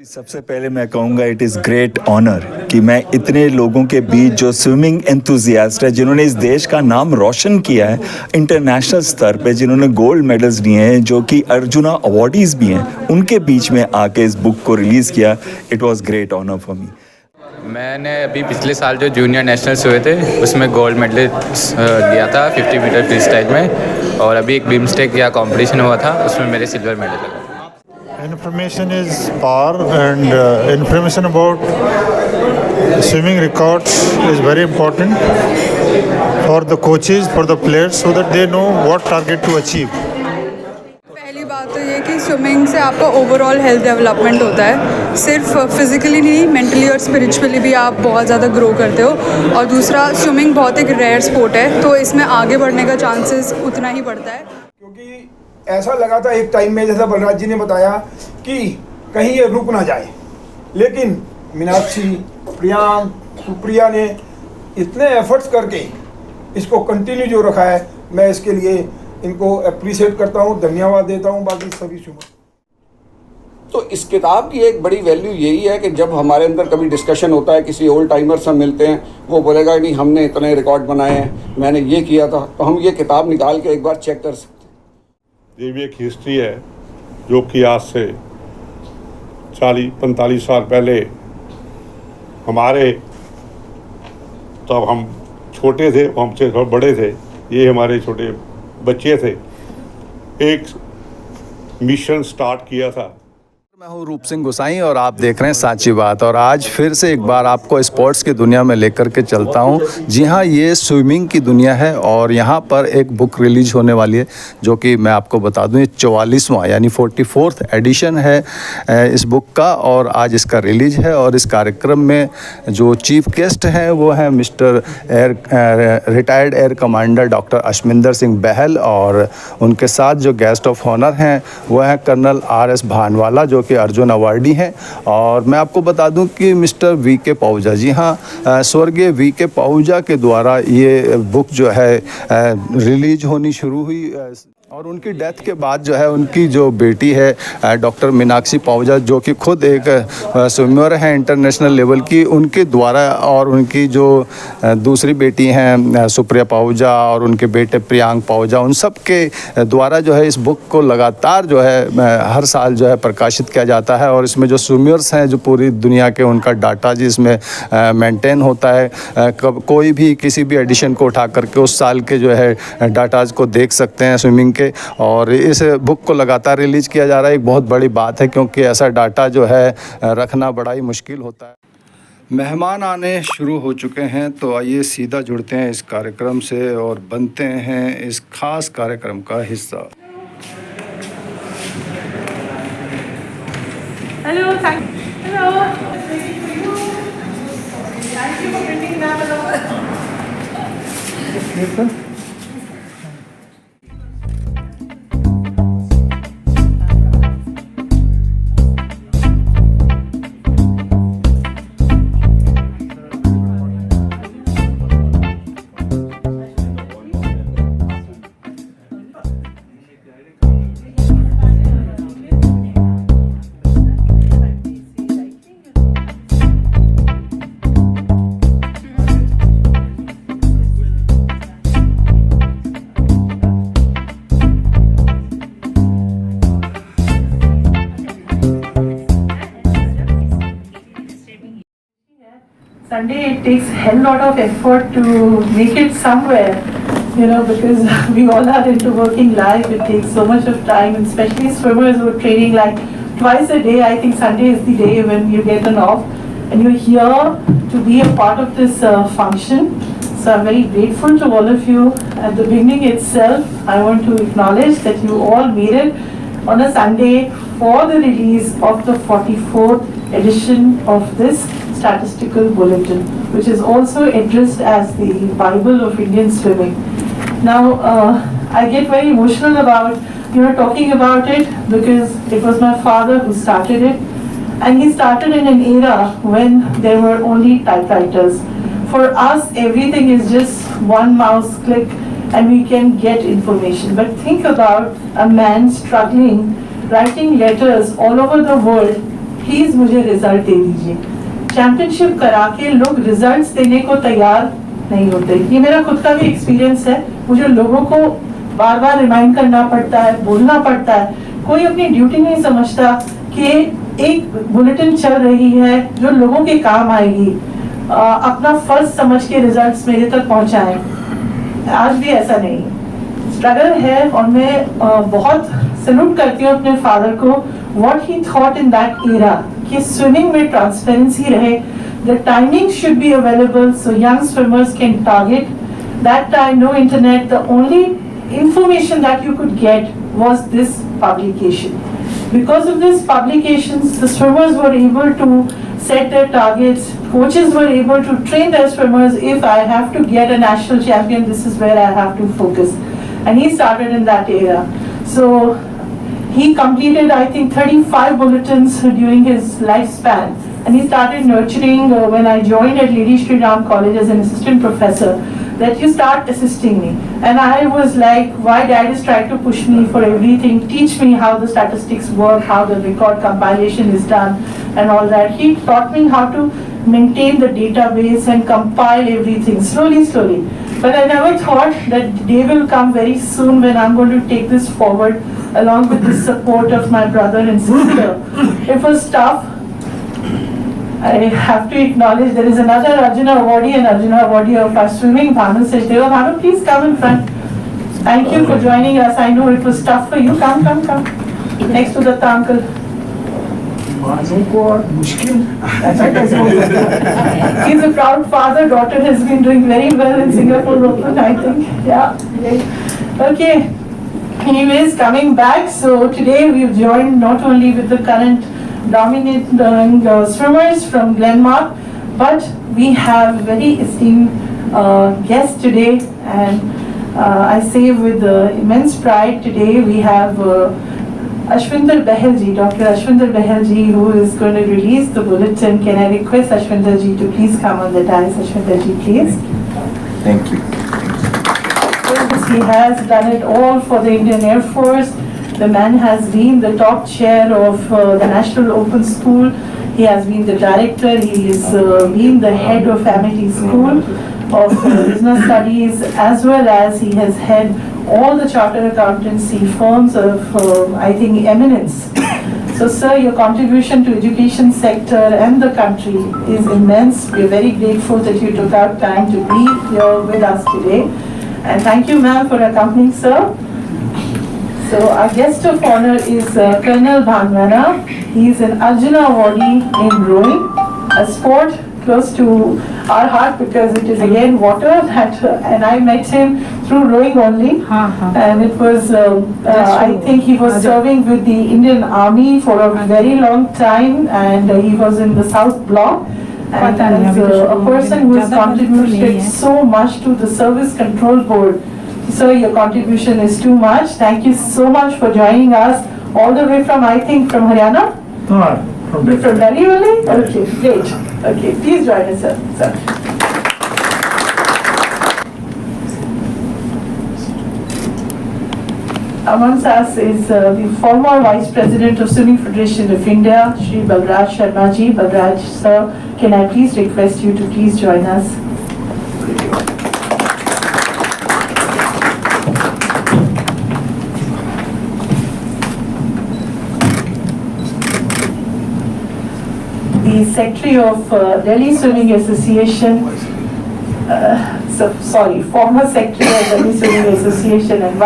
सबसे पहले मैं कहूँगा इट इज़ ग्रेट ऑनर कि मैं इतने लोगों के बीच जो स्विमिंग एंथुजियास्ट है, जिन्होंने इस देश का नाम रोशन किया है इंटरनेशनल स्तर पे, जिन्होंने गोल्ड मेडल्स लिए हैं, जो कि अर्जुना अवार्डीज़ भी हैं, उनके बीच में आके इस बुक को रिलीज़ किया। It was great honour for me. मैंने अभी पिछले साल जो जूनियर नेशनल्स हुए थे उसमें गोल्ड मेडल लिया था 50 मीटर फ्री स्टाइल में, और अभी एक बिम्स्टेक या कंपटीशन हुआ था उसमें मेरे सिल्वर मेडल लगा। Information is power, and information about swimming records is very important for the coaches, for the players, so that they know what target to achieve. पहली बात तो ये कि स्विमिंग से आपका ओवरऑल हेल्थ डेवलपमेंट होता है, सिर्फ फिजिकली नहीं, मेंटली और स्पिरिचुअली भी आप बहुत ज़्यादा ग्रो करते हो। और दूसरा, स्विमिंग बहुत एक रेयर स्पोर्ट है, तो इसमें आगे बढ़ने का चांसेस उतना ही बढ़ता है। क्योंकि ऐसा लगा था एक टाइम में, जैसा बलराज जी ने बताया, कि कहीं ये रुक ना जाए, लेकिन मीनाक्षी, प्रियांक, सुप्रिया ने इतने एफर्ट्स करके इसको कंटिन्यू जो रखा है, मैं इसके लिए इनको अप्रिशिएट करता हूँ, धन्यवाद देता हूँ। बाकी सभी शुभ। तो इस किताब की एक बड़ी वैल्यू यही है कि जब हमारे अंदर कभी डिस्कशन होता है, किसी ओल्ड टाइमर से मिलते हैं, वो बोलेगा नहीं हमने इतने रिकॉर्ड बनाए हैं, मैंने ये किया था, तो हम ये किताब निकाल के एक बार चेक कर सकते हैं। ये भी एक हिस्ट्री है जो कि आज से 40-45 साल पहले हमारे, तब हम छोटे थे, हमसे थोड़े बड़े थे, ये हमारे छोटे बच्चे थे, एक मिशन स्टार्ट किया था। मैं हूं रूप सिंह गुसाई और आप देख रहे हैं साची बात। और आज फिर से एक बार आपको स्पोर्ट्स की दुनिया में लेकर के चलता हूं। जी हां, ये स्विमिंग की दुनिया है और यहां पर एक बुक रिलीज होने वाली है, जो कि मैं आपको बता दूं, ये 44वां यानी 44th एडिशन है इस बुक का, और आज इसका रिलीज है। और इस कार्यक्रम में जो चीफ गेस्ट हैं वो हैं mister retired air commander doctor Ashminder Singh Bahl, और उनके साथ जो गेस्ट ऑफ ऑनर हैं वो हैं कर्नल RS भानवाला, जो अर्जुन अवार्डी हैं। और मैं आपको बता दूं कि मिस्टर VK पाहुजा, जी हाँ, स्वर्गीय VK पाहुजा के द्वारा ये बुक जो है रिलीज होनी शुरू हुई, और उनकी डेथ के बाद जो है उनकी जो बेटी है डॉक्टर मीनाक्षी पाहुजा, जो कि खुद एक स्विमर हैं इंटरनेशनल लेवल की, उनके द्वारा, और उनकी जो दूसरी बेटी हैं सुप्रिया पाहुजा और उनके बेटे प्रियांक पाहुजा, उन सब के द्वारा जो है इस बुक को लगातार जो है हर साल जो है प्रकाशित किया जाता है। और इसमें जो स्विमर्स हैं जो पूरी दुनिया के, उनका डाटा जी इसमें मेंटेन होता है। कोई भी किसी भी एडिशन को उठा करके उस साल के जो है डाटाज को देख सकते हैं स्विमिंग के। और इस बुक को लगातार रिलीज किया जा रहा है, एक बहुत बड़ी बात है, क्योंकि ऐसा डाटा जो है रखना बड़ा ही मुश्किल होता है। मेहमान आने शुरू हो चुके हैं, तो आइए सीधा जुड़ते हैं इस कार्यक्रम से और बनते हैं इस खास कार्यक्रम का हिस्सा। Hello, thank you for printing that. Sunday, it takes a hell lot of effort to make it somewhere, because we all are into working life. It takes so much of time, and especially swimmers who are training like twice a day. I think Sunday is the day when you get an off, and you're here to be a part of this function. So I'm very grateful to all of you. At the beginning itself, I want to acknowledge that you all made it on a Sunday for the release of the 44th edition of this statistical bulletin, which is also addressed as the Bible of Indian swimming. Now, I get very emotional about talking about it, because it was my father who started it, and he started in an era when there were only typewriters. For us, everything is just one mouse click and we can get information. But think about a man struggling, writing letters all over the world, please मुझे result दे दीजिए। Championship करा के लोग results देने को तैयार नहीं होते। ये मेरा खुद का भी एक्सपीरियंस है। मुझे लोगों को बार बार रिमाइंड करना पड़ता है, बोलना पड़ता है। कोई अपनी ड्यूटी नहीं समझता कि एक बुलेटिन चल रही है जो लोगों के काम आएगी, अपना फर्ज समझ के रिजल्ट्स मेरे तक पहुंचाएं। आज भी ऐसा नहीं है, स्ट्रगल है। और मैं बहुत सैल्यूट करती हूँ अपने फादर को, what he thought in that era कि स्विमिंग में ट्रांसपेरेंसी रहे, the timing should be available so young swimmers can target. That time no internet, the only information that you could get was this publication. Because of this publications, the swimmers were able to set their targets, coaches were able to train their swimmers. If I have to get a national champion, this is where I have to focus. And he started in that era. So he completed, I think, 35 bulletins during his lifespan. And he started nurturing when I joined at Lady Shri Ram College as an assistant professor, that you start assisting me. And I was like, why dad is trying to push me for everything, teach me how the statistics work, how the record compilation is done and all that. He taught me how to maintain the database and compile everything slowly. But I never thought that the day will come very soon when I'm going to take this forward along with the support of my brother and sister. It was tough. I have to acknowledge there is another Arjuna awardee and Arjuna awardee of our swimming, Bhanu Sachdeva. Bhanu, please come in front. Thank you for joining us. I know it was tough for you. Come. Next to the uncle. He's a proud father. Daughter has been doing very well in Singapore Open, I think. Yeah. Okay. Anyways, coming back. So today we've joined not only with the current dominating swimmers from Glenmark, but we have very esteemed guests today, and I say with immense pride today we have Ashwinder Bahelji, Dr. Ashwinder Bahelji, who is going to release the bulletin. Can I request Ashwinder ji to please come on the dais? Ashwinder ji, please. Thank you. He has done it all for the Indian Air Force. The man has been the top chair of the National Open School. He has been the director. He has been the head of Amity School of Business Studies, as well as he has head all the chartered accountancy firms of, I think, eminence. So, sir, your contribution to education sector and the country is immense. We are very grateful that you took out time to be here with us today. And thank you, ma'am, for accompanying, sir. So our guest of honor is Colonel Bhanwana. He is an Arjuna awardee in rowing, a sport close to our heart because it is again water. And I met him through rowing only. And it was, I think he was serving with the Indian Army for a very long time, and he was in the South Block. And as a person who has contributed so much to the Service Control Board, sir, your contribution is too much. Thank you so much for joining us all the way from, I think, from Haryana? No, from You're from Delhi only? Okay, great. Okay, please join us, sir. Amongst us is the former Vice President of Swimming Federation of India, Shri Balraj Sharma ji. Balraj, sir, can I please request you to please join us? The Secretary of Delhi Swimming Association, former Secretary of Delhi Swimming Association and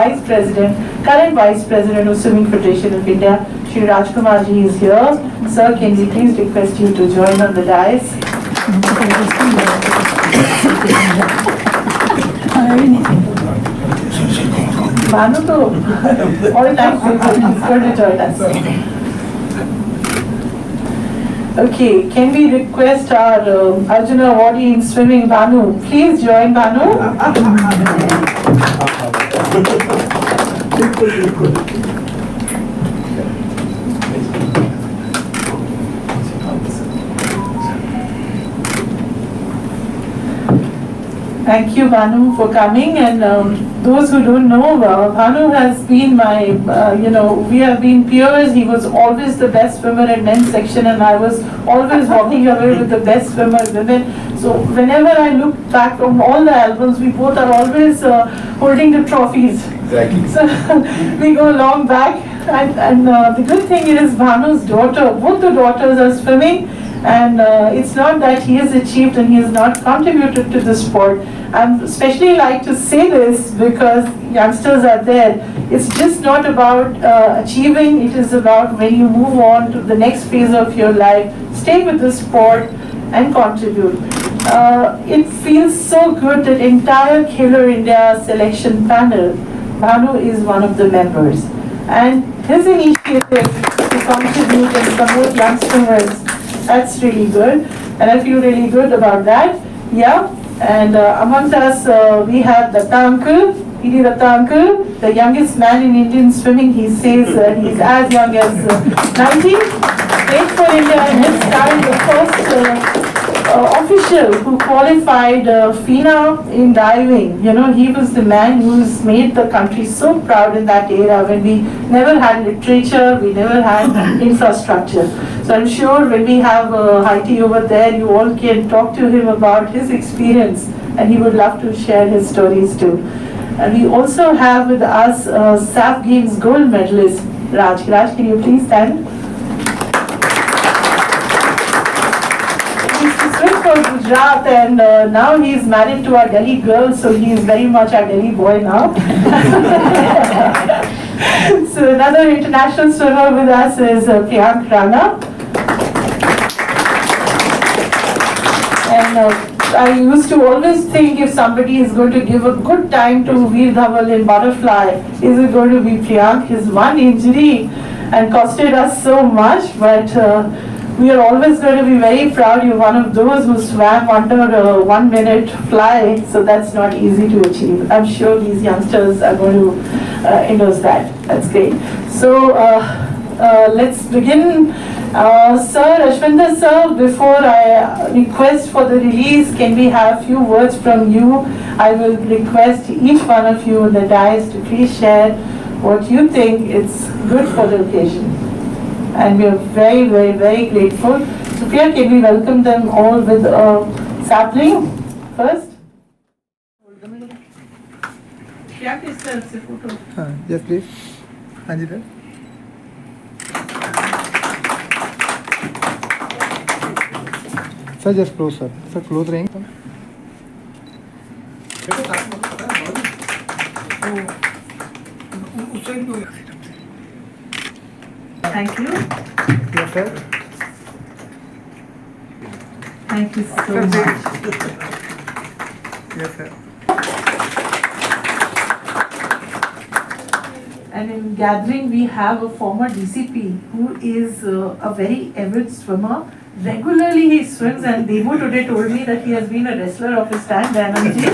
current Vice President of Swimming Federation of India, Shri Rajkumar ji is here. Sir, can we please request you to join on the dais? Bhanu to all time favorite, he's going to join us. Okay, can we request our Arjuna awardee in swimming, Bhanu? Please join Bhanu. Thank you, Bhanu, for coming. And those who don't know, Bhanu has been my, we have been peers. He was always the best swimmer in men's section, and I was always walking away with the best swimmer women. So whenever I look back from all the albums, we both are always holding the trophies. Exactly. So we go long back. And the good thing is Bhanu's daughter, both the daughters are swimming. And it's not that he has achieved and he has not contributed to the sport. I especially like to say this because youngsters are there. It's just not about achieving, it is about when you move on to the next phase of your life, stay with the sport and contribute. It feels so good that entire Khelo India selection panel, Bhanu is one of the members. And his initiative to contribute and promote young swimmers, that's really good, and I feel really good about that. Yeah, and amongst us we have Datta Uncle, P.D. Datta Uncle, the youngest man in Indian swimming. He says he's as young as 90. Played for India and has started the first official who qualified FINA in diving. You know, he was the man who's made the country so proud in that era when we never had literature, we never had infrastructure. So I'm sure when we have Haiti over there, you all can talk to him about his experience and he would love to share his stories too. And we also have with us SAF Games gold medalist, Raj. Raj, can you please stand? For Gujarat, and now he is married to our Delhi girl, so he is very much our Delhi boy now. So another international swimmer with us is Priyank Rana. And I used to always think if somebody is going to give a good time to Veer Dhaval in butterfly, is it going to be Priyank? His one injury and costed us so much, but we are always going to be very proud. You're one of those who swam under a 1 minute fly, so that's not easy to achieve. I'm sure these youngsters are going to endorse that. That's great. So let's begin. Sir, Ashwinder sir, before I request for the release, can we have a few words from you? I will request each one of you on the dais to please share what you think is good for the occasion. And we are very, very, very grateful. So Priya, can we welcome them all with a sapling first? Priya, please tell us a photo. Yes, please. Hanji, sir. Sir, just close, sir. Sir, close range. Thank you. Yes, sir. Thank you so much. Yes, sir. And in gathering, we have a former DCP who is a very avid swimmer. Regularly he swims, and Devo today told me that he has been a wrestler of his time, Dayanandji.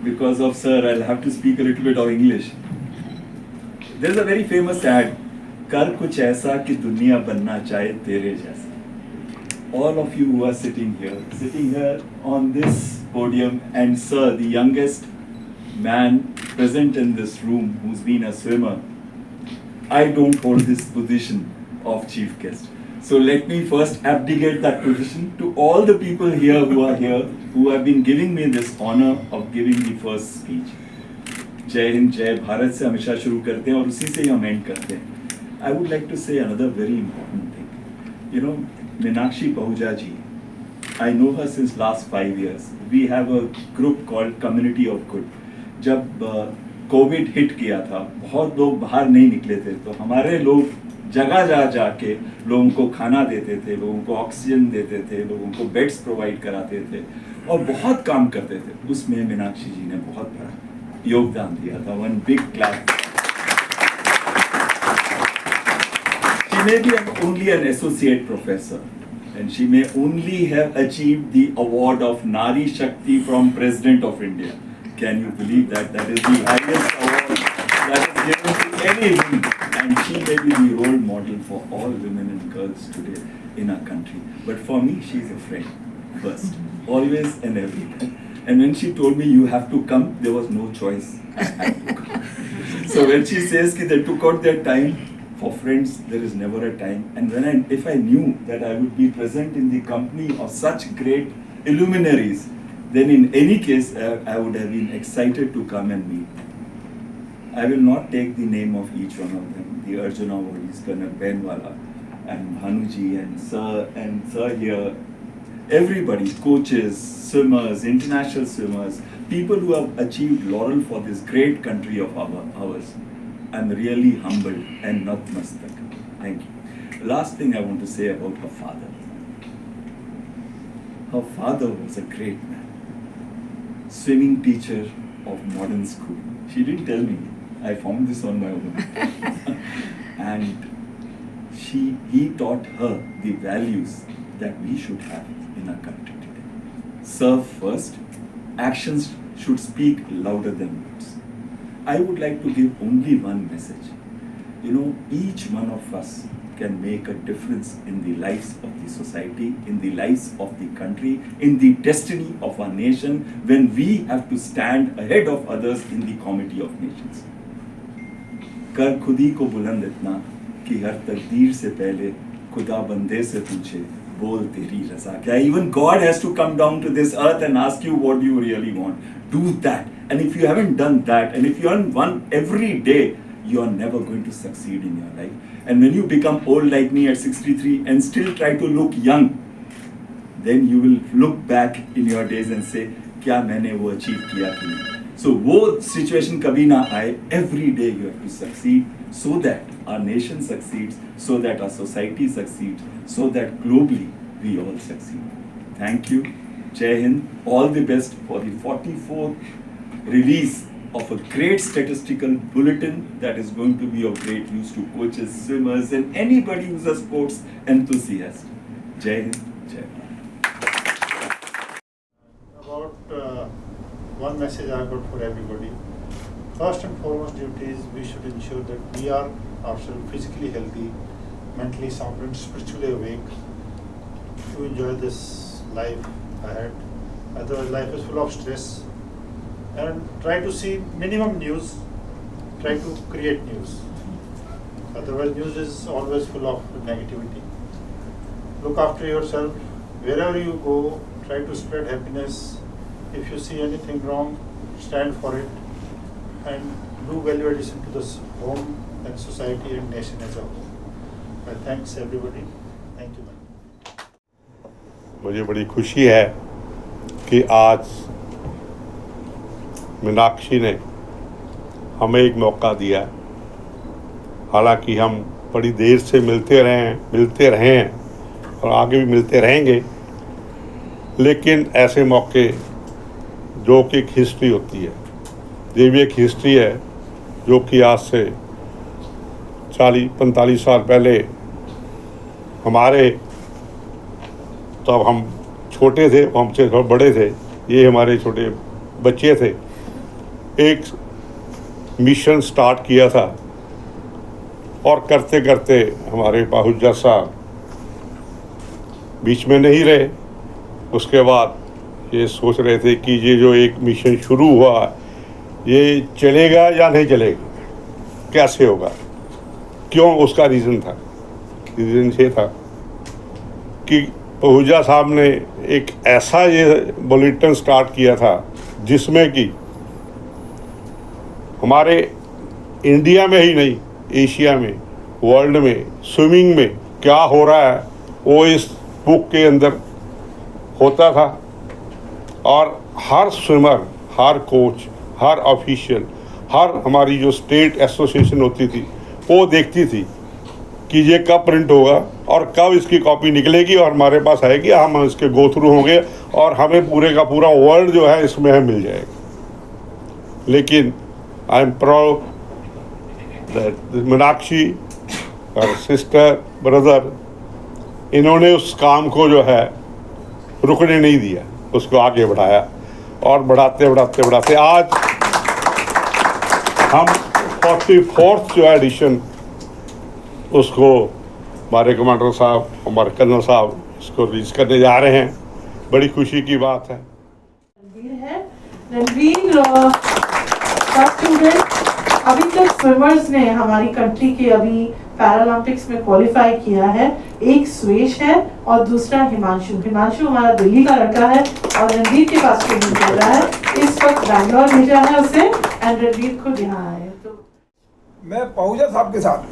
Because of sir, I'll have to speak a little bit of English. There's a very famous ad, कर कुछ ऐसा कि दुनिया बनना चाहे तेरे जैसा. All of you who are sitting here on this podium, and sir, the youngest man present in this room who's been a swimmer, I don't hold this position of chief guest. So let me first abdicate that position to all the people here, who have been giving me this honor of giving the first speech. जय हिंद जय भारत से हमेशा शुरू करते हैं और उसी से ही हम एंड करते हैं. I would like to say another very important thing. You know, Meenakshi Pahuja ji, I know her since last 5 years. We have a group called Community of Good. जब कोविड हिट किया था, बहुत लोग बाहर नहीं निकले थे, तो हमारे लोग जगह जाके लोगों को खाना देते थे, लोगों को ऑक्सीजन देते थे, लोगों को बेड्स प्रोवाइड कराते थे और बहुत काम करते थे. उसमें मीनाक्षी जी ने बहुत बड़ा योगदान दिया था. One big clap. She may be only an associate professor, and she may only have achieved the award of Nari Shakti from President of India. Can you believe that? That is the highest award that is given to any woman. And she may be the role model for all women and girls today in our country. But for me, she's a friend first, always and every time. And when she told me you have to come, there was no choice. I had to come. So when she says that they took out their time, for friends, there is never a time. And if I knew that I would be present in the company of such great illuminaries, then in any case, I would have been excited to come and meet them. I will not take the name of each one of them. The Arjuna Awardees, Colonel Benwala, and Bhanuji, and Sir here, everybody, coaches, swimmers, international swimmers, people who have achieved laurel for this great country of ours. I'm really humbled and namaskar. Thank you. Last thing I want to say about her father. Her father was a great man. Swimming teacher of modern school. She didn't tell me. I found this on my own. And he taught her the values that we should have in our country today. Serve first. Actions should speak louder than words. I would like to give only one message. Each one of us can make a difference in the lives of the society, in the lives of the country, in the destiny of our nation when we have to stand ahead of others in the comity of nations. कर खुदी को बुलंद इतना कि हर तकदीर से पहले खुदा बंदे से पूछे बोल तेरी रज़ा क्या. Even God has to come down to this earth and ask you what you really want. Do that. And if you haven't done that, and if you haven't won every day, you are never going to succeed in your life. And when you become old like me at 63 and still try to look young, then you will look back in your days and say, क्या मैंने वो achieve किया कि नहीं. So वो situation कभी ना आए. Every day you have to succeed so that our nation succeeds, so that our society succeeds, so that globally we all succeed. Thank you. Jai Hind. All the best for the 44th release of a great statistical bulletin that is going to be of great use to coaches, swimmers, and anybody who's a sports enthusiast. Jai Hind. Jai Bharat. About one message I got for everybody. First and foremost duty is we should ensure that we are ourselves physically healthy, mentally sound and spiritually awake to enjoy this life ahead. Otherwise life is full of stress. And try to see minimum news, try to create news. Otherwise news is always full of negativity. Look after yourself. Wherever you go, try to spread happiness. If you see anything wrong, stand for it and do value addition to this home and society and nation as a whole. Well, thanks everybody. Thank you. मुझे बड़ी खुशी है कि आज मीनाक्षी ने हमें एक मौका दिया. हालांकि हम बड़ी देर से मिलते रहे हैं और आगे भी मिलते रहेंगे, लेकिन ऐसे मौके जो कि एक हिस्ट्री होती है, ये भी एक हिस्ट्री है जो कि आज से 40-45 साल पहले हमारे, तब हम छोटे थे, हमसे थोड़े बड़े थे, ये हमारे छोटे बच्चे थे, एक मिशन स्टार्ट किया था. और करते करते हमारे पाहुजा साहब बीच में नहीं रहे. उसके बाद ये सोच रहे थे कि ये जो एक मिशन शुरू हुआ ये चलेगा या नहीं चलेगा, कैसे होगा, क्यों. उसका रीज़न ये था कि पाहुजा साहब ने एक ऐसा ये बुलेटिन स्टार्ट किया था जिसमें कि हमारे इंडिया में ही नहीं, एशिया में, वर्ल्ड में स्विमिंग में क्या हो रहा है वो इस बुक के अंदर होता था. और हर स्विमर, हर कोच, हर ऑफिशियल, हर हमारी जो स्टेट एसोसिएशन होती थी वो देखती थी कि ये कब प्रिंट होगा और कब इसकी कॉपी निकलेगी और हमारे पास आएगी, हम इसके गो थ्रू होंगे और हमें पूरे का पूरा वर्ल्ड जो है इसमें हमें मिल जाएगा. लेकिन I am proud that Meenakshi और सिस्टर ब्रदर, इन्होंने उस काम को जो है रुकने नहीं दिया, उसको आगे बढ़ाया और बढ़ाते आज हम 44th जो एडिशन उसको हमारे कमांडर साहब, हमारे कर्नल साहब इसको रिलीज करने जा रहे हैं। बड़ी खुशी की बात है। रणवीर का स्टूडेंट अभी तक स्विमर्स ने हमारी कंट्री के अभी पैरालंपिक्स में क्वालिफाई किया है। एक स्वेश है और दूसरा हिमांशु। हिमांशु हमारा दिल्ली का लड़का है और रणवीर के पास ट्रेनिंग कर रहा है। इस वक्त बैंगलोर भेजा है उसे एंड रणवीर खुद यहाँ आए। तो मैं पाहुजा साहब के साथ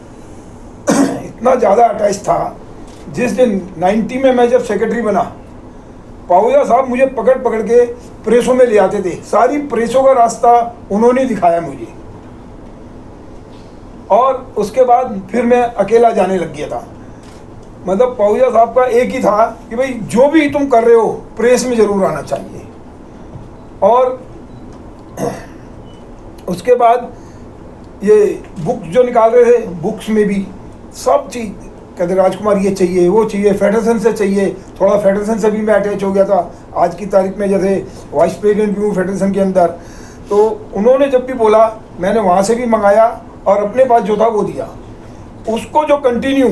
इतना ज़्यादा अटैच था, जिस दिन 90 में मैं जब सेक्रेटरी बना, पाहुजा साहब मुझे पकड़ पकड़ के प्रेसों में ले आते थे। सारी प्रेसों का रास्ता उन्होंने दिखाया मुझे, और उसके बाद फिर मैं अकेला जाने लग गया था। मतलब पाहुजा साहब का एक ही था कि भाई जो भी तुम कर रहे हो प्रेस में ज़रूर आना चाहिए। और उसके बाद ये बुक जो निकाल रहे थे, बुक्स में भी सब चीज़ कहते राजकुमार ये चाहिए वो चाहिए, फेडरेशन से चाहिए। थोड़ा फेडरेशन से भी मैं अटैच हो गया था। आज की तारीख में जैसे वाइस प्रेसिडेंट भी हूँ फेडरेशन के अंदर, तो उन्होंने जब भी बोला मैंने वहाँ से भी मंगाया और अपने पास जो था वो दिया। उसको जो कंटिन्यू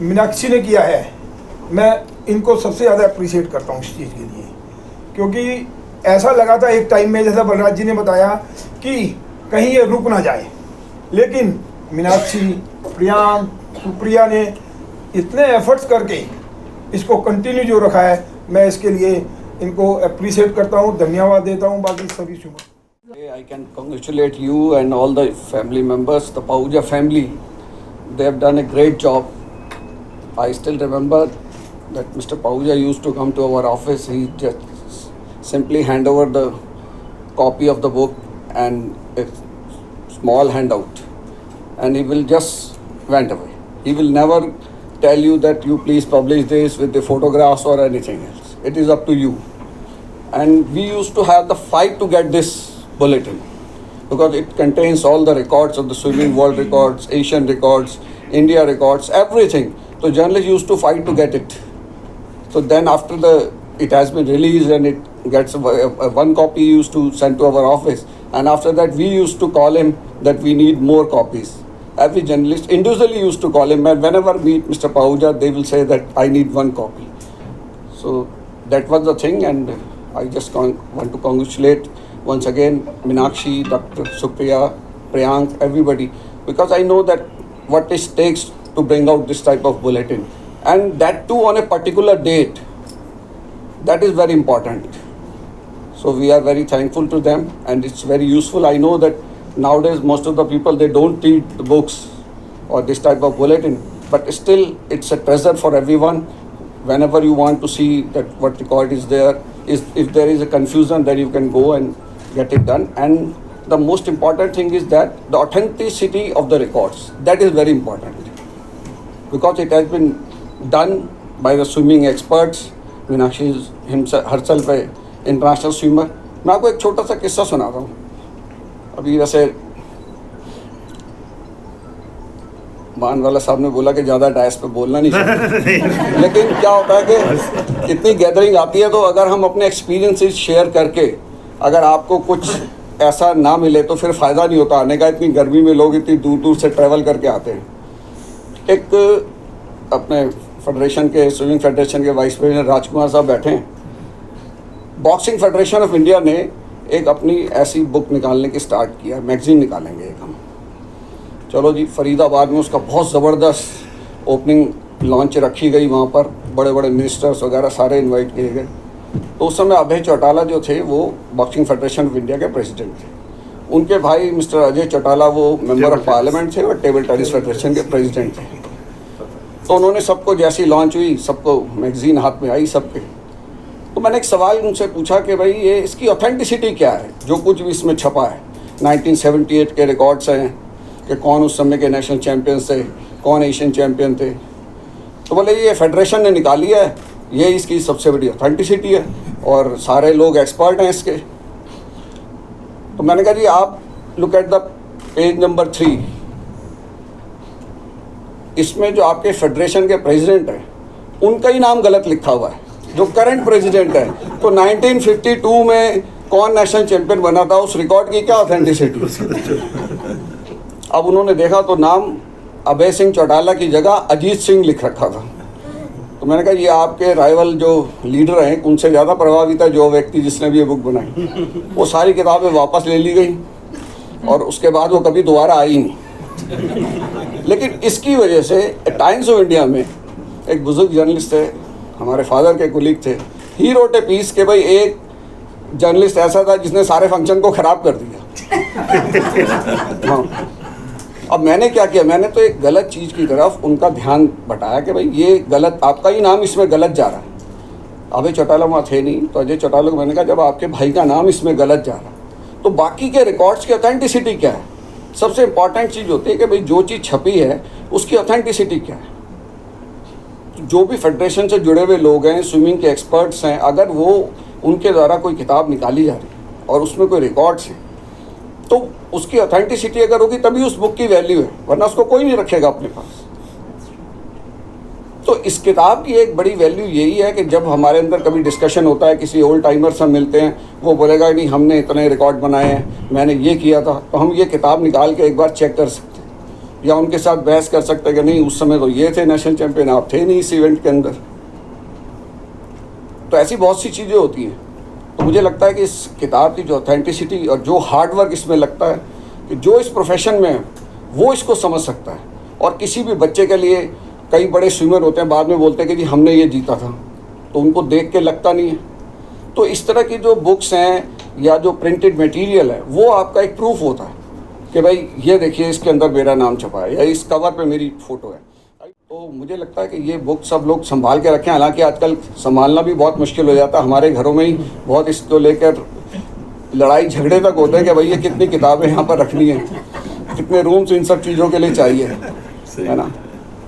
मीनाक्षी ने किया है, मैं इनको सबसे ज़्यादा अप्रिशिएट करता हूँ इस चीज़ के लिए। क्योंकि ऐसा लगा था एक टाइम में, जैसा बलराज जी ने बताया, कि कहीं ये रुक ना जाए, लेकिन मीनाक्षी, प्रियांक, सुप्रिया ने इतने एफर्ट्स करके इसको कंटिन्यू जो रखा है, मैं इसके लिए इनको अप्रिशिएट करता हूँ, धन्यवाद देता हूँ। बाकी सभी शुभ। I can congratulate you and all the family members, the Pahuja family. They have done a great job. I still remember that Mr. Pahuja used to come to our office. He just simply hand over the copy of the book and a small handout, and he will just went away. He will never tell you that you please publish this with the photographs or anything else. It is up to you. And we used to have the fight to get this bulletin, because it contains all the records of the swimming world records, Asian records, India records, everything. So journalists used to fight to get it. So then after it has been released and it gets one copy used to send to our office, and after that we used to call him that we need more copies. Every journalist individually used to call him, and whenever meet Mr. Pahuja, they will say that I need one copy. So that was the thing, and I just want to congratulate once again Meenakshi, Dr. Supriya, Priyank, everybody, because I know that what it takes to bring out this type of bulletin, and that too on a particular date. That is very important. So we are very thankful to them, and it's very useful. I know that nowadays most of the people, they don't read the books or this type of bulletin, but still it's a treasure for everyone. Whenever you want to see that what record is there, if there is a confusion, then you can go and get it done. And the most important thing is that the authenticity of the records, that is very important, because it has been done by the swimming experts. Meenakshi is herself a international swimmer. मैं आपको एक छोटा सा किस्सा सुनाता हूँ। अभी वैसे मान वाला साहब ने बोला कि ज़्यादा डायस पे बोलना नहीं चाहिए, लेकिन क्या होता है कि इतनी गैदरिंग आती है, तो अगर हम अपने एक्सपीरियंसेस शेयर करके अगर आपको कुछ ऐसा ना मिले तो फिर फ़ायदा नहीं होता आने का। इतनी गर्मी में लोग इतनी दूर दूर से ट्रैवल करके आते हैं। एक अपने फेडरेशन के, स्विमिंग फेडरेशन के वाइस प्रेसिडेंट राजकुमार साहब बैठे हैं। बॉक्सिंग फेडरेशन ऑफ इंडिया ने एक अपनी ऐसी बुक निकालने की स्टार्ट किया, मैगजीन निकालेंगे एक हम। चलो जी, फरीदाबाद में उसका बहुत ज़बरदस्त ओपनिंग लॉन्च रखी गई। वहाँ पर बड़े बड़े मिनिस्टर्स वगैरह सारे इनवाइट किए गए। तो उस समय अभय चौटाला जो थे वो बॉक्सिंग फेडरेशन ऑफ इंडिया के प्रेसिडेंट थे। उनके भाई मिस्टर अजय चौटाला वो मेंबर ऑफ पार्लियामेंट थे और टेबल टेनिस फेडरेशन के प्रेसिडेंट थे। तो उन्होंने सबको, जैसी लॉन्च हुई, सबको मैगजीन हाथ में आई सबके। तो मैंने एक सवाल उनसे पूछा कि भाई ये इसकी ऑथेंटिसिटी क्या है, जो कुछ भी इसमें छपा है। 1978 के रिकॉर्ड्स हैं कि कौन उस समय के नेशनल चैम्पियंस थे, कौन एशियन चैम्पियन थे। तो बोले ये फेडरेशन ने निकाली है, ये इसकी सबसे बड़ी ऑथेंटिसिटी है और सारे लोग एक्सपर्ट हैं इसके। तो मैंने कहा जी आप look at the page number 3, इसमें जो आपके फेडरेशन के प्रेसिडेंट हैं उनका ही नाम गलत लिखा हुआ है, जो करंट प्रेसिडेंट है। तो 1952 में कौन नेशनल चैंपियन बना था, उस रिकॉर्ड की क्या ऑथेंटिसिटी। अब उन्होंने देखा तो नाम अभय सिंह चौटाला की जगह अजीत सिंह लिख रखा था। तो मैंने कहा ये आपके राइवल जो लीडर हैं उनसे ज़्यादा प्रभावित है जो व्यक्ति जिसने भी ये बुक बनाई। वो सारी किताबें वापस ले ली गई और उसके बाद वो कभी दोबारा आई नहीं। लेकिन इसकी वजह से टाइम्स ऑफ इंडिया में एक बुजुर्ग जर्नलिस्ट थे, हमारे फादर के कुलीग थे, ही रोट ए पीस के भाई एक जर्नलिस्ट ऐसा था जिसने सारे फंक्शन को ख़राब कर दिया। हाँ, अब मैंने क्या किया, मैंने तो एक गलत चीज़ की तरफ उनका ध्यान बटाया कि भाई ये गलत, आपका ही नाम इसमें गलत जा रहा है। अभय चौटाला वहाँ थे नहीं, तो अजय चौटाला को मैंने कहा जब आपके भाई का नाम इसमें गलत जा रहा है तो बाकी के रिकॉर्ड्स की ऑथेंटिसिटी क्या है। सबसे इम्पॉर्टेंट चीज़ होती है कि भाई जो चीज़ छपी है उसकी ऑथेंटिसिटी क्या है। जो भी फेडरेशन से जुड़े हुए लोग हैं, स्विमिंग के एक्सपर्ट्स हैं, अगर वो उनके द्वारा कोई किताब निकाली जा रही है और उसमें कोई रिकॉर्ड्स हैं तो उसकी ऑथेंटिसिटी अगर होगी तभी उस बुक की वैल्यू है, वरना उसको कोई नहीं रखेगा अपने पास। तो इस किताब की एक बड़ी वैल्यू यही है कि जब हमारे अंदर कभी डिस्कशन होता है, किसी ओल्ड टाइमर से मिलते हैं, वो बोलेगा नहीं हमने इतने रिकॉर्ड बनाए हैं, मैंने ये किया था, तो हम ये किताब निकाल के एक बार चेक कर सकते हैं या उनके साथ बहस कर सकते हैं कि नहीं उस समय तो ये थे नेशनल चैंपियन, आप थे नहीं इस इवेंट के अंदर। तो ऐसी बहुत सी चीज़ें होती हैं। तो मुझे लगता है कि इस किताब की जो ऑथेंटिसिटी और जो हार्डवर्क इसमें लगता है कि जो इस प्रोफेशन में है वो इसको समझ सकता है। और किसी भी बच्चे के लिए, कई बड़े स्विमर होते हैं बाद में बोलते हैं कि जी हमने ये जीता था, तो उनको देख के लगता नहीं है। तो इस तरह की जो बुक्स हैं या जो प्रिंटेड मटेरियल है वो आपका एक प्रूफ होता है कि भाई ये देखिए इसके अंदर मेरा नाम छपा है या इस कवर पे मेरी फ़ोटो है। तो मुझे लगता है कि ये बुक सब लोग संभाल के रखें। हालांकि आजकल संभालना भी बहुत मुश्किल हो जाता है, हमारे घरों में ही बहुत इसको लेकर लड़ाई झगड़े तक होते हैं कि भाई ये कितनी किताबें यहाँ पर रखनी है, कितने रूम्स इन सब चीज़ों के लिए चाहिए, है ना।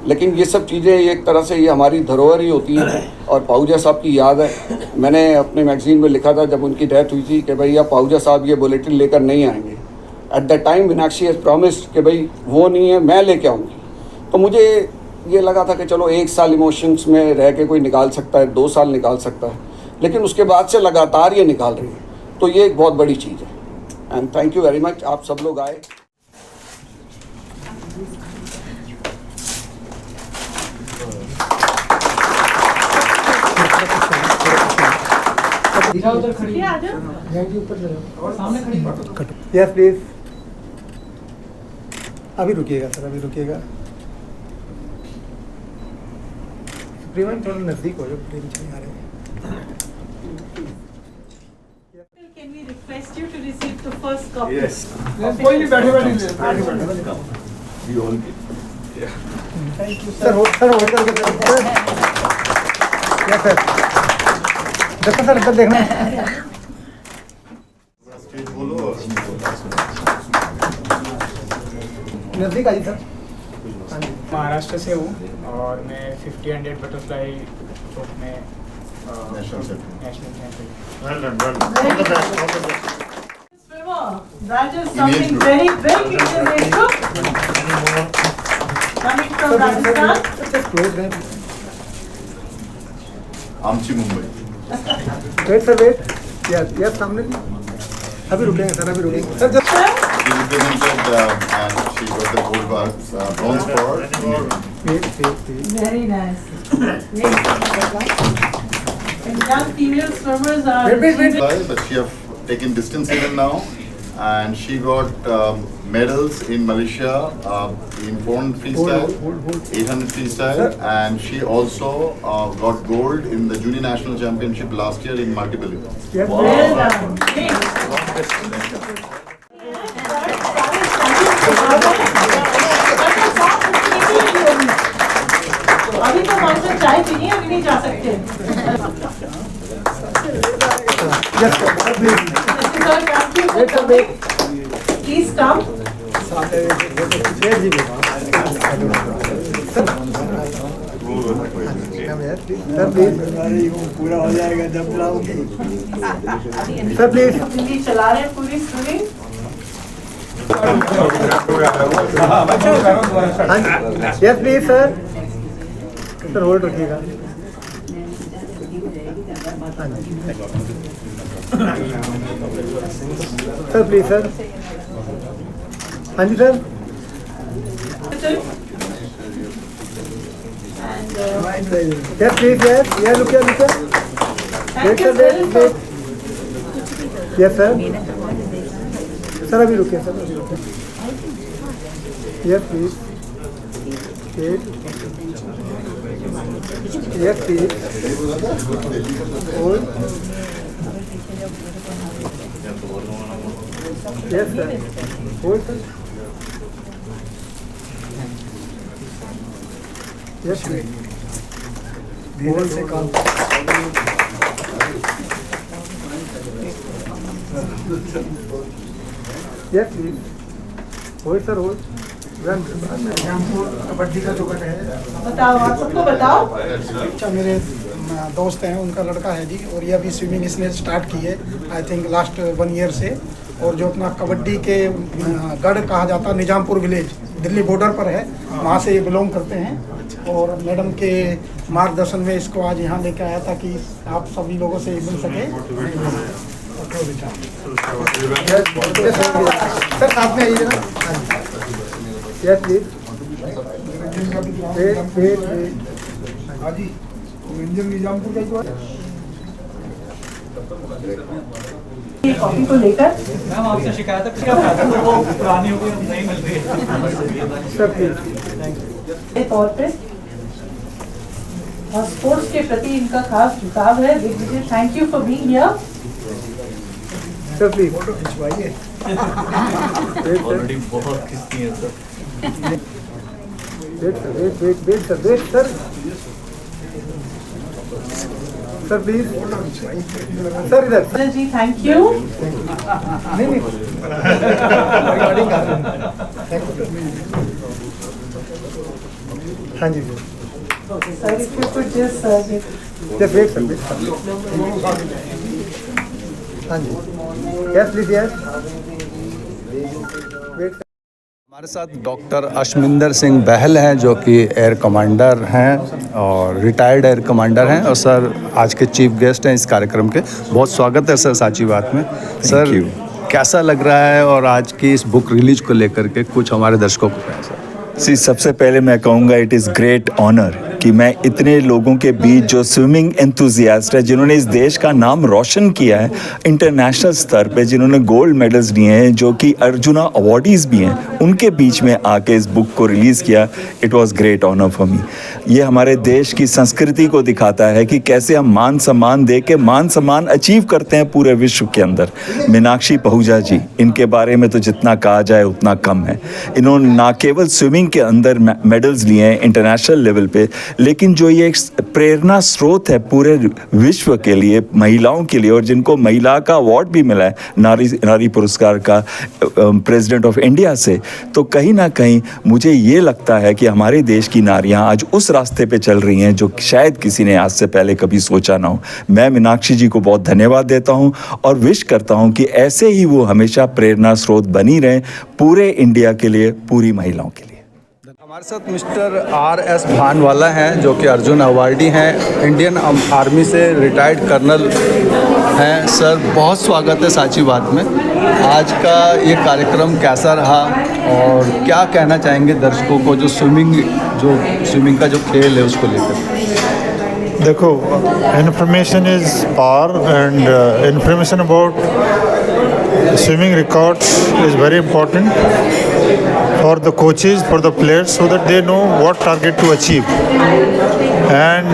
लेकिन ये सब चीज़ें एक तरह से ये हमारी धरोहर ही होती हैं। और पाहूजा साहब की याद है, मैंने अपने मैगजीन में लिखा था जब उनकी डेथ हुई थी कि भैया पाहूजा साहब ये बुलेटिन लेकर नहीं आएंगे। At the time Meenakshi has promised कि भाई वो नहीं है, मैं लेके आऊँगी। तो मुझे ये लगा था कि चलो 1 साल इमोशंस में रह के कोई निकाल सकता है, 2 साल निकाल सकता है, लेकिन उसके बाद से लगातार ये निकाल रही है, तो ये एक बहुत बड़ी चीज़ है। And thank you very much, आप सब लोग आए। यस प्लीज, अभी रुकिएगा सर, अभी रुकिएगा। प्रेम थोड़ा नजदीक हो जाओ, प्रेम आ रहे हैं। Can we request you to receive the first copy? Yes. कोई नहीं, बैठे थैंक यू सर। होल्ड करके सर। यस सर, देखो सर इधर देखना। नजदीक आइए सर। महाराष्ट्र से हूँ और मैं 50-100 बटरफ्लाई थ्रो में national champion. That is something very big in the nation. Coming from Rajasthan. आमची Mumbai. Wait sir, wait. Yes सामने। अभी रुकेंगे सर, अभी रुकेंगे sir. She represented and she got the gold bronze for. Very nice. And young female swimmers are. But she have taken distance even now, and she got medals in Malaysia in 400 freestyle, 800 freestyle, and she also got gold in the Junior National Championship last year in multiple events. Well done. अभी तो कौन सा चाय पीनी है, अभी नहीं जा सकते। Yes sir, please. Please come. Sir please. पूरा हो जाएगा जब लाओगे। Sir please. दिल्ली चला रहे हैं पूरी swimming. Yes please sir. Sir hold रखिएगा। Sir please sir. हाँ जी sir. And Yes, please, yes. Yeah, look here, look here. thank you, Wait, sir. wait. Yes, sir. Sir, अभी रुकिए, सर, अभी रुकिए. Yes, please. Wait. Yes, please. Hold. Yes, sir. Hold, sir. Yes, please. Hold से काम. Yes, please. Hold, sir, hold. Kabaddi का जो cut है. बताओ, आप सबको बताओ. अच्छा, मेरे दोस्त हैं, उनका लड़का है जी, और ये अभी स्विमिंग इसने स्टार्ट की है आई थिंक लास्ट 1 ईयर से. और जो अपना कबड्डी के गढ़ कहा जाता है, निजामपुर विलेज दिल्ली बॉर्डर पर है, वहाँ से ये बिलोंग करते हैं. और मैडम के मार्गदर्शन में इसको आज यहाँ लेके आया था कि आप सभी लोगों से मिल सके. सर साथ में आइए ना. Yes please. हाँ जी, इंजन निजामपुर का ही तो है. ये कॉफी को लेकर मैम आपसे शिकायत है क्या फायदा, वो पुरानी हो गई, नहीं मिल रही है. Sir please. के तौर पे और स्पोर्ट्स के प्रति इनका खास झुकाव है. Thank you for being here. Sir please photo खिंचवाइए. ऑलरेडी बहुत खिंचती है sir. Wait sir, wait sir. Sir please. Sir इधर. जी थैंक यू. नहीं नहीं. रिकॉर्डिंग कर रहे हैं. हाँ जी sir. Sir if you could just just wait sir, wait sir. हाँ जी. Yes please, yes. वेट. हमारे साथ डॉक्टर अशमिंदर सिंह बहल हैं, जो कि एयर कमांडर हैं और रिटायर्ड एयर कमांडर हैं, और सर आज के चीफ गेस्ट हैं इस कार्यक्रम के. बहुत स्वागत है सर साची बात में. सर कैसा लग रहा है, और आज की इस बुक रिलीज को लेकर के कुछ हमारे दर्शकों को कहें सर. सबसे पहले मैं कहूँगा इट इज़ ग्रेट ऑनर कि मैं इतने लोगों के बीच जो स्विमिंग एंथुजियास्ट है, जिन्होंने इस देश का नाम रोशन किया है इंटरनेशनल स्तर पे, जिन्होंने गोल्ड मेडल्स लिए हैं, जो कि अर्जुना अवार्डीज़ भी हैं, उनके बीच में आके इस बुक को रिलीज़ किया. It was great honour for me. ये हमारे देश की संस्कृति को दिखाता है कि कैसे हम मान सम्मान दे के मान सम्मान अचीव करते हैं पूरे विश्व के अंदर. मीनाक्षी पहुजा जी, इनके बारे में तो जितना कहा जाए उतना कम है. इन्होंने ना केवल स्विमिंग के अंदर मेडल्स लिए हैं इंटरनेशनल लेवल पे, लेकिन जो ये एक प्रेरणा स्रोत है पूरे विश्व के लिए, महिलाओं के लिए, और जिनको महिला का अवार्ड भी मिला है नारी पुरस्कार का प्रेसिडेंट ऑफ इंडिया से, तो कहीं ना कहीं मुझे ये लगता है कि हमारे देश की नारियां आज उस रास्ते पे चल रही हैं जो शायद किसी ने आज से पहले कभी सोचा ना हो. मैं मीनाक्षी जी को बहुत धन्यवाद देता हूं और विश करता हूं कि ऐसे ही वो हमेशा प्रेरणा स्रोत बनी रहें पूरे इंडिया के लिए, पूरी महिलाओं के लिए. हमारे साथ मिस्टर R.S. भानवाला हैं, जो कि अर्जुन अवार्डी हैं, इंडियन आर्मी से रिटायर्ड कर्नल हैं. सर बहुत स्वागत है साची बात में. आज का ये कार्यक्रम कैसा रहा, और क्या कहना चाहेंगे दर्शकों को जो स्विमिंग का जो खेल है उसको लेकर. देखो, information is power, and information about swimming records is very important for the coaches, for the players, so that they know what target to achieve. And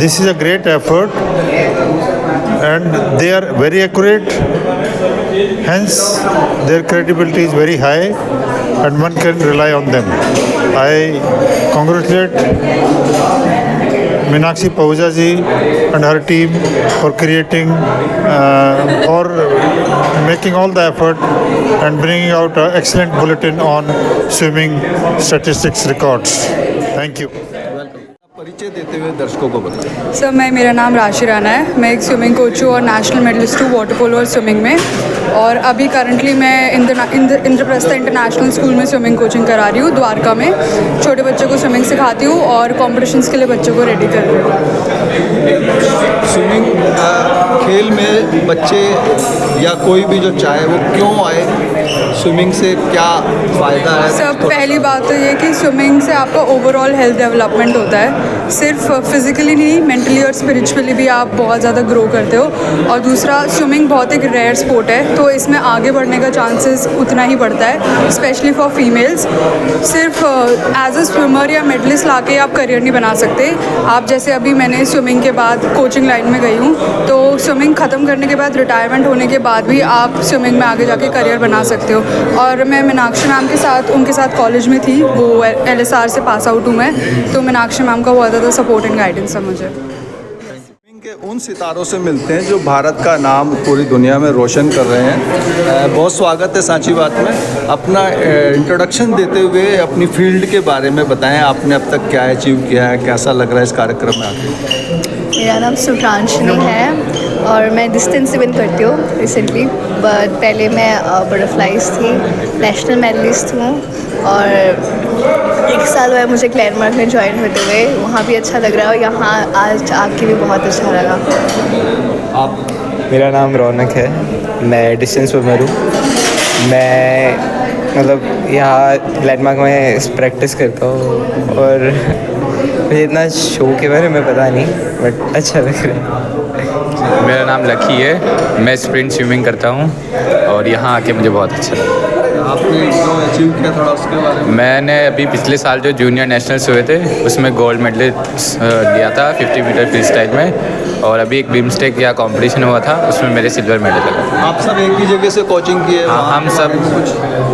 this is a great effort, and they are very accurate, hence their credibility is very high and one can rely on them. I congratulate Meenakshi Pahuja ji and her team for creating or making all the effort and bringing out an excellent bulletin on swimming statistics records. Thank you. परिचय देते हुए दर्शकों को बताएं. Sir मेरा नाम राशि राणा है. मैं एक स्विमिंग कोच हूँ और नेशनल मेडलिस्ट हूँ वाटर पोलो और स्विमिंग में. और अभी करंटली मैं इंद्रप्रस्थ इंटरनेशनल स्कूल में स्विमिंग कोचिंग करा रही हूँ द्वारका में. छोटे बच्चों को स्विमिंग सिखाती हूँ और कॉम्पिटिशन्स के लिए बच्चों को रेडी कर रही हूँ. स्विमिंग खेल में बच्चे या कोई भी जो चाहे वो क्यों आए, स्विमिंग से क्या फ़ायदा है? सब पहली बात तो ये कि स्विमिंग से आपका ओवरऑल हेल्थ डेवलपमेंट होता है, सिर्फ फिजिकली नहीं मेंटली और स्पिरिचुअली भी आप बहुत ज़्यादा ग्रो करते हो। और दूसरा स्विमिंग बहुत एक रेयर स्पोर्ट है, तो इसमें आगे बढ़ने का चांसेस उतना ही बढ़ता है, स्पेशली फॉर फीमेल्स। सिर्फ एज अ स्विमर या मेडलिस्ट लाके आप करियर नहीं बना सकते। आप जैसे अभी मैंने स्विमिंग के बाद कोचिंग लाइन में गई हूँ, तो स्विमिंग ख़त्म करने के बाद रिटायरमेंट होने के बाद भी आप स्विमिंग में आगे जाके करियर बना सकते हो। और मैं मीनाक्षी मैम के साथ उनके साथ कॉलेज में थी, वो LSR से पास आउट हूँ मैं, तो मीनाक्षी मैम का बहुत ज़्यादा सपोर्ट एंड गाइडेंस है मुझे। स्विमिंग के उन सितारों से मिलते हैं जो भारत का नाम पूरी दुनिया में रोशन कर रहे हैं। बहुत स्वागत है सांची बात में। अपना इंट्रोडक्शन देते हुए अपनी फील्ड के बारे में बताएं, आपने अब तक क्या अचीव किया है, कैसा लग रहा है इस कार्यक्रम में आके? मेरा नाम सुप्रांशनी है और मैं डिस्टेंस इवेंट करती हूँ रिसेंटली, बट पहले मैं बटरफ्लाइज थी, नेशनल मेडलिस्ट हूँ और 1 साल हुआ मुझे क्लैरमार्क में ज्वाइन होते हुए। वहाँ भी अच्छा लग रहा है और यहाँ आज आके भी बहुत अच्छा लगा। आप? मेरा नाम रौनक है, मैं डिस्टेंस स्विमर हूँ। मैं मतलब यहाँ लैंडमार्क में प्रैक्टिस करता हूँ और मुझे इतना शो के बारे में पता नहीं, बट अच्छा लग रहा है। मेरा नाम लकी है, मैं स्प्रिंट स्विमिंग करता हूँ और यहाँ आके मुझे बहुत अच्छा लगा। आपने जो अचीव किया थोड़ा उसके बारे में? मैंने अभी पिछले साल जो जूनियर नेशनल्स हुए थे उसमें गोल्ड मेडल लिया था 50 मीटर फ्री स्टाइल में, और अभी एक बिम्स्टेक या कंपटीशन हुआ था उसमें मेरे सिल्वर मेडल लगा। आप सब एक ही जगह से कोचिंग किए? हाँ,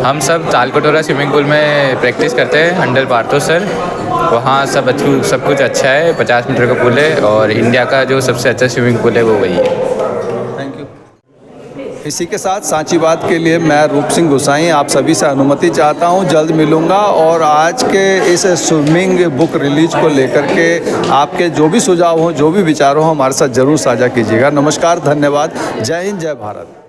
हम सब तालकटोरा स्विमिंग पूल में प्रैक्टिस करते हैं, अंडर पार्थो सर। वहाँ सब कुछ अच्छा है, 50 मीटर का पूल है और इंडिया का जो सबसे अच्छा स्विमिंग पूल है वो वही है। Thank you. इसी के साथ सांची बात के लिए मैं रूप सिंह गोसाई आप सभी से अनुमति चाहता हूं, जल्द मिलूंगा और आज के इस स्विमिंग बुक रिलीज को लेकर के आपके जो भी सुझाव हो, जो भी विचार हो, हमारे साथ ज़रूर साझा कीजिएगा। नमस्कार, धन्यवाद, जय हिंद, जय भारत।